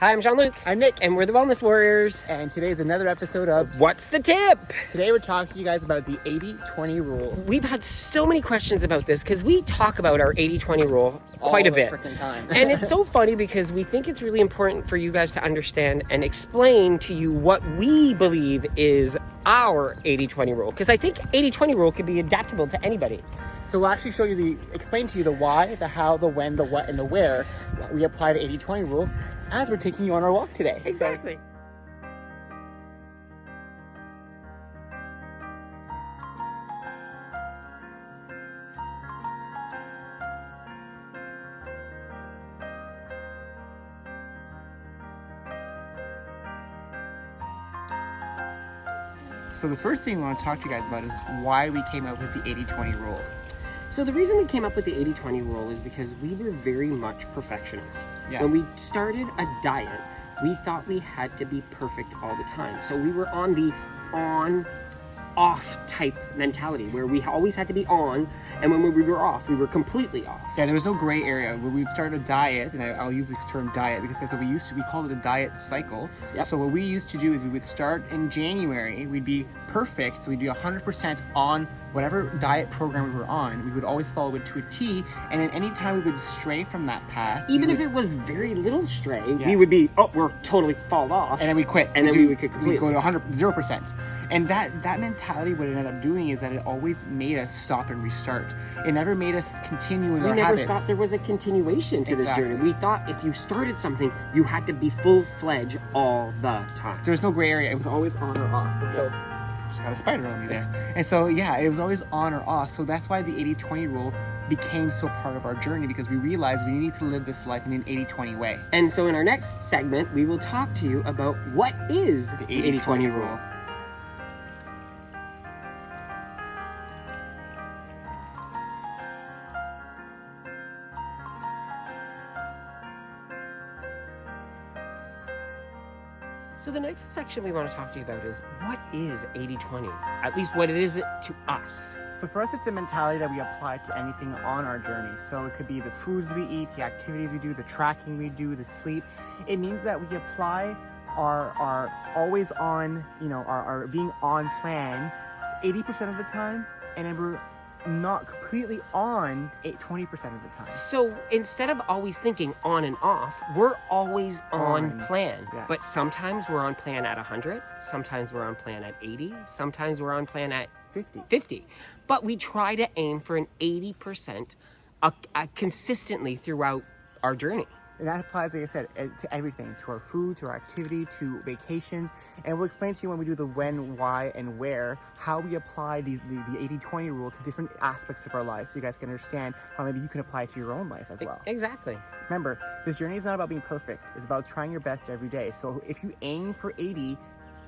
Hi, I'm Jean-Luc. I'm Nick. And we're the Wellness Warriors. And today's another episode of What's the Tip? Today we're talking to you guys about the 80-20 rule. We've had so many questions about this because we talk about our 80-20 rule quite a bit. All the freaking time. And it's so funny because we think it's really important for you guys to understand and explain to you what we believe is our 80-20 rule. Because I think 80-20 rule can be adaptable to anybody. So we'll actually explain to you the why, the how, the when, the what, and the where we apply the 80-20 rule as we're taking you on our walk today. Exactly. So the first thing we want to talk to you guys about is why we came up with the 80-20 rule. So the reason we came up with the 80-20 rule is because we were very much perfectionists. Yeah. When we started a diet, we thought we had to be perfect all the time. So we were on the on-off type mentality where we always had to be on, and when we were off, we were completely off. Yeah, there was no gray area. When we started a diet, and I'll use the term diet because that's what we called it a diet cycle. Yep. So what we used to do is we would start in January, we'd be perfect, so we'd be 100% on whatever diet program we were on. We would always follow it to a T, and then anytime we would stray from that path, even if it was very little stray, Yeah. we would be, we're totally fall off. and then we quit. And then we would quit We'd completely. go to 0%. And that mentality, what it ended up doing is that it always made us stop and restart. It never made us continue in We our never habits. thought there was a continuation to this Exactly. journey. We thought if you started something, you had to be full-fledged all the time. There was no gray area. It was always on or off. So, just got a spider on me there. And so, yeah, it was always on or off. So that's why the 80-20 rule became so part of our journey, because we realized we need to live this life in an 80-20 way. And so in our next segment, we will talk to you about what is the 80-20 rule. So the next section we want to talk to you about is what is 80-20? At least what it is to us. So for us, it's a mentality that we apply to anything on our journey. So it could be the foods we eat, the activities we do, the tracking we do, the sleep. It means that we apply our always on, our being on plan 80% of the time, and then we're not completely on 20% of the time. So instead of always thinking on and off, we're always on plan. Yeah. But sometimes we're on plan at 100, sometimes we're on plan at 80, sometimes we're on plan at 50. But we try to aim for an 80% consistently throughout our journey. And that applies, like I said, to everything, to our food, to our activity, to vacations. And we'll explain to you when we do the when, why, and where, how we apply the 80-20 rule to different aspects of our lives, so you guys can understand how maybe you can apply it to your own life as well. Exactly. Remember, this journey is not about being perfect. It's about trying your best every day. So if you aim for 80,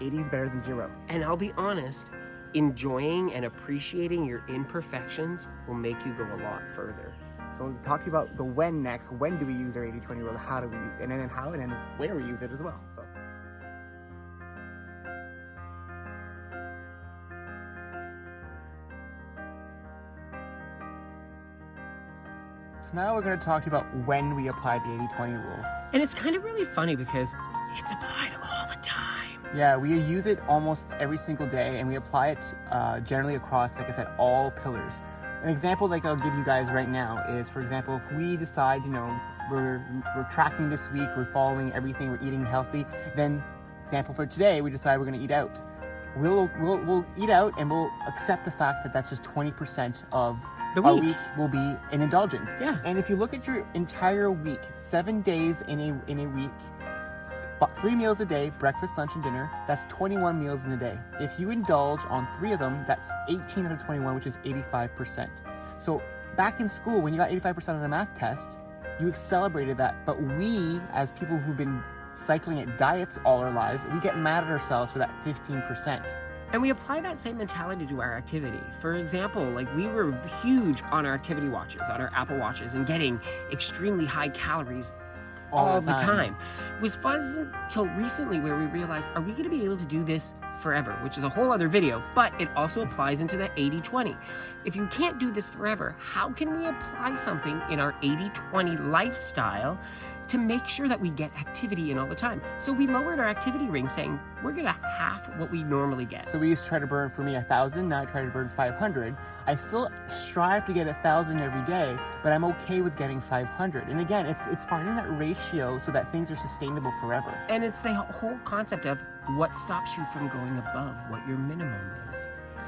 80 is better than 0. And I'll be honest, enjoying and appreciating your imperfections will make you go a lot further. So we'll talk to you about the when next. When do we use our 80-20 rule? How do we, and then how, and then where we use it as well. So now we're going to talk to you about when we apply the 80-20 rule. And it's kind of really funny because it's applied all the time. Yeah, we use it almost every single day, and we apply it generally across, like I said, all pillars. An example like I'll give you guys right now is, for example, if we decide, we're tracking this week, we're following everything, we're eating healthy, then example for today, we decide we're going to eat out. We'll eat out, and we'll accept the fact that that's just 20% of our week will be an indulgence. Yeah. And if you look at your entire week, 7 days in a week, 3 meals a day, breakfast, lunch, and dinner, that's 21 meals in a day. If you indulge on 3 of them, that's 18 out of 21, which is 85%. So back in school, when you got 85% on the math test, you celebrated that. But we, as people who've been cycling at diets all our lives, we get mad at ourselves for that 15%. And we apply that same mentality to our activity. For example, like we were huge on our activity watches, on our Apple Watches, and getting extremely high calories all the time. It was fun until recently where we realized, are we going to be able to do this forever? Which is a whole other video, but it also applies into that 80-20. If you can't do this forever, how can we apply something in our 80-20 lifestyle to make sure that we get activity in all the time. So we lowered our activity ring, saying we're gonna half what we normally get. So we used to try to burn, for me, 1,000. Now I try to burn 500. I still strive to get 1,000 every day, but I'm okay with getting 500. And again, it's finding that ratio so that things are sustainable forever. And it's the whole concept of what stops you from going above what your minimum is.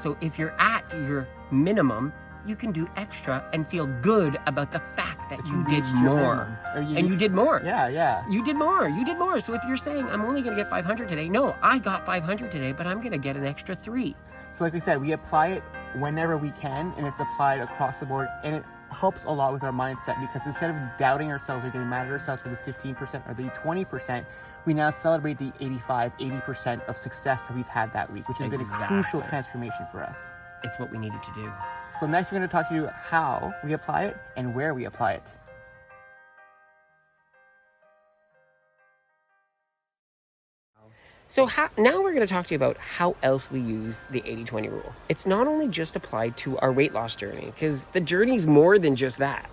So if you're at your minimum, you can do extra and feel good about the fact that you did more. You did more. Yeah. You did more. So if you're saying, I'm only going to get 500 today, no, I got 500 today, but I'm going to get an extra 3. So like we said, we apply it whenever we can, and it's applied across the board, and it helps a lot with our mindset, because instead of doubting ourselves or getting mad at ourselves for the 15% or the 20%, we now celebrate the 80% of success that we've had that week, which has been a crucial transformation for us. It's what we needed to do. So next we're going to talk to you how we apply it and where we apply it. So now we're going to talk to you about how else we use the 80-20 rule. It's not only just applied to our weight loss journey, because the journey's more than just that.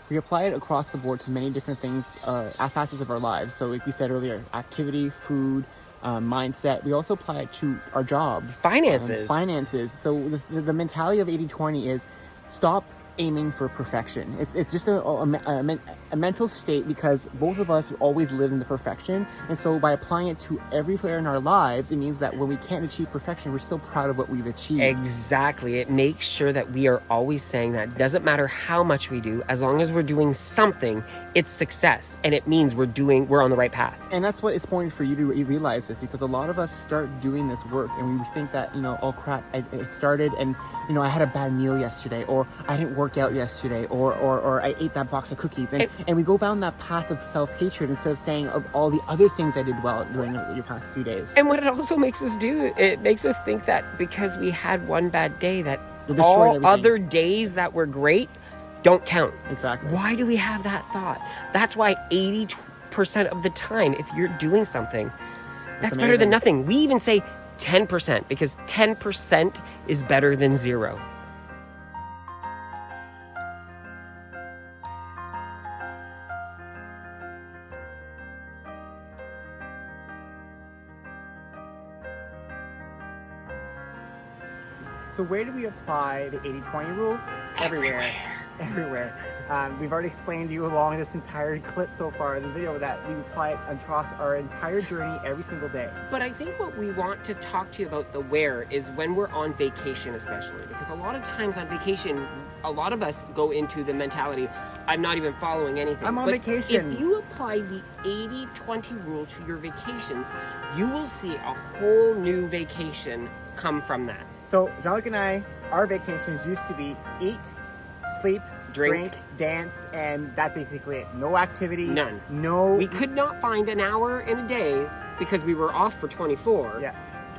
We apply it across the board to many different things, facets of our lives. So like we said earlier, activity, food, mindset. We also apply it to our jobs. Finances. So the mentality of 80-20 is stop aiming for perfection. It's just a mental state, because both of us always live in the perfection, and so by applying it to every area in our lives, it means that when we can't achieve perfection, we're still proud of what we've achieved. Exactly. It makes sure that we are always saying that it doesn't matter how much we do, as long as we're doing something, it's success, and it means we're on the right path. And that's what it's important for you to realize this, because a lot of us start doing this work and we think that, oh crap, it started and, I had a bad meal yesterday, or I didn't work out yesterday, or I ate that box of cookies. And we go down that path of self-hatred instead of saying of all the other things I did well during your past few days. And what it also makes us do, it makes us think that because we had one bad day, that all other days that were great don't count. Exactly. Why do we have that thought? That's why 80% of the time, if you're doing something, that's better than nothing. We even say 10%, because 10% is better than 0. So where do we apply the 80-20 rule? Everywhere. We've already explained to you along this entire clip so far in the video that we apply it across our entire journey every single day. But I think what we want to talk to you about the where is when we're on vacation, especially, because a lot of times on vacation, a lot of us go into the mentality, I'm not even following anything. I'm on vacation. If you apply the 80-20 rule to your vacations, you will see a whole new vacation come from that. So Jean-Luc and I, our vacations used to be eat, sleep, drink, dance, and that's basically it. No activity. None. No. We could not find an hour in a day because we were off for 24. Yeah.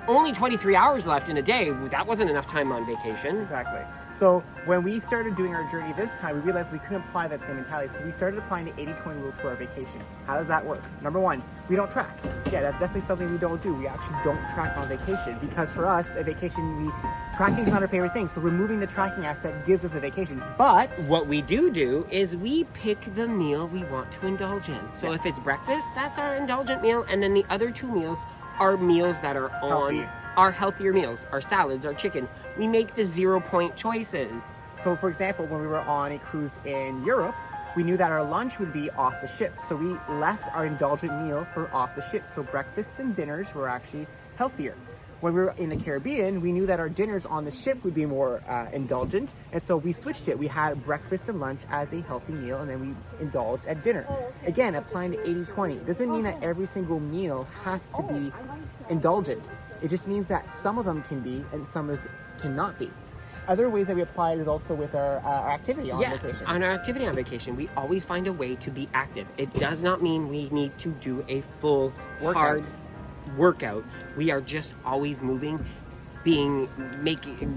Only 23 hours left in a day. That wasn't enough time on vacation. Exactly. So when we started doing our journey this time, we realized we couldn't apply that same mentality. So we started applying the 80-20 rule to our vacation. How does that work? Number one, we don't track. Yeah, that's definitely something we don't do. We actually don't track on vacation, because for us, a vacation, tracking is not our favorite thing. So removing the tracking aspect gives us a vacation. But what we do is we pick the meal we want to indulge in. So if it's breakfast, that's our indulgent meal. And then the other 2 meals are meals that are on our healthier meals, our salads, our chicken. We make the 0-point choices. So for example, when we were on a cruise in Europe, we knew that our lunch would be off the ship. So we left our indulgent meal for off the ship. So breakfasts and dinners were actually healthier. When we were in the Caribbean, we knew that our dinners on the ship would be more indulgent. And so we switched it. We had breakfast and lunch as a healthy meal, and then we indulged at dinner. Again, applying to 80-20. Doesn't mean that every single meal has to be indulgent. It just means that some of them can be and some cannot be. Other ways that we apply it is also with our activity on vacation. On our activity on vacation, we always find a way to be active. It does not mean we need to do a full hard workout. We are just always moving.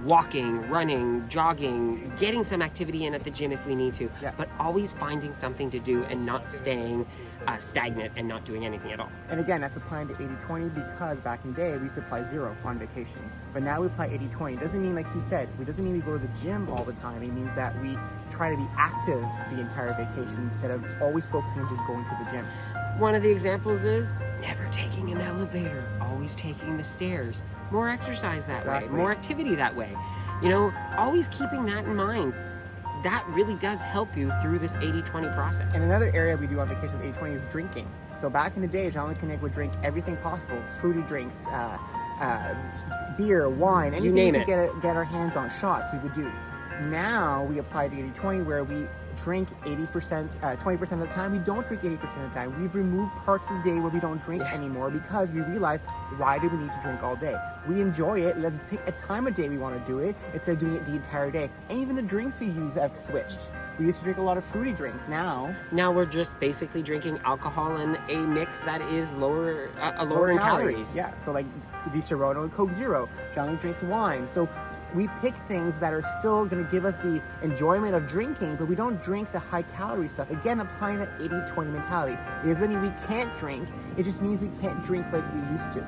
walking, running, jogging, getting some activity in at the gym if we need to, Yeah. but always finding something to do and not staying stagnant and not doing anything at all. And again, that's applying to 80-20 because back in the day, we used to apply 0 on vacation. But now we apply 80-20. It doesn't mean, like he said, it doesn't mean we go to the gym all the time. It means that we try to be active the entire vacation instead of always focusing on just going to the gym. One of the examples is never taking an elevator, always taking the stairs. More exercise that way, more activity that way. You know, always keeping that in mind. That really does help you through this 80-20 process. And another area we do on vacation with 80-20 is drinking. So back in the day, Jean-Luc and Nick would drink everything possible. Fruity drinks, beer, wine, anything we could get our hands on, shots we would do. Now we apply to 80-20 where we drink 80%, 20% of the time. We don't drink 80% of the time. We've removed parts of the day where we don't drink anymore because we realize, why do we need to drink all day? We enjoy it. Let's pick a time of day we want to do it instead of doing it the entire day. And even the drinks we use have switched. We used to drink a lot of fruity drinks. Now we're just basically drinking alcohol in a mix that is lower in calories. Yeah, so like the Serrano and Coke Zero. Jean-Luc drinks wine. So we pick things that are still going to give us the enjoyment of drinking, but we don't drink the high calorie stuff. Again, applying that 80-20 mentality. It doesn't mean we can't drink. It just means we can't drink like we used to.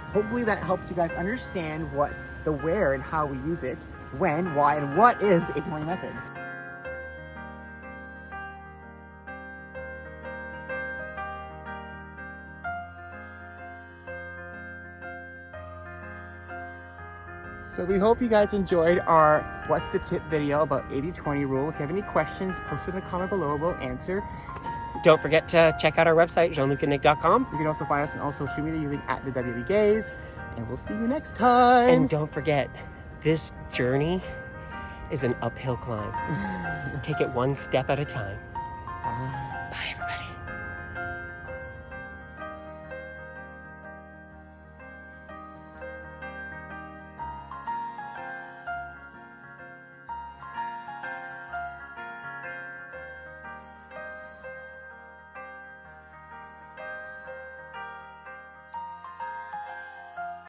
Hopefully that helps you guys understand what the where and how we use it, when, why, and what is the 80-20 method. So we hope you guys enjoyed our What's the Tip video about 80-20 rule. If you have any questions, post it in the comment below. We'll answer. Don't forget to check out our website, jeanlucandnick.com. You can also find us on all social media using @thewbgays. And we'll see you next time. And don't forget, this journey is an uphill climb. Take it one step at a time. Bye, everybody.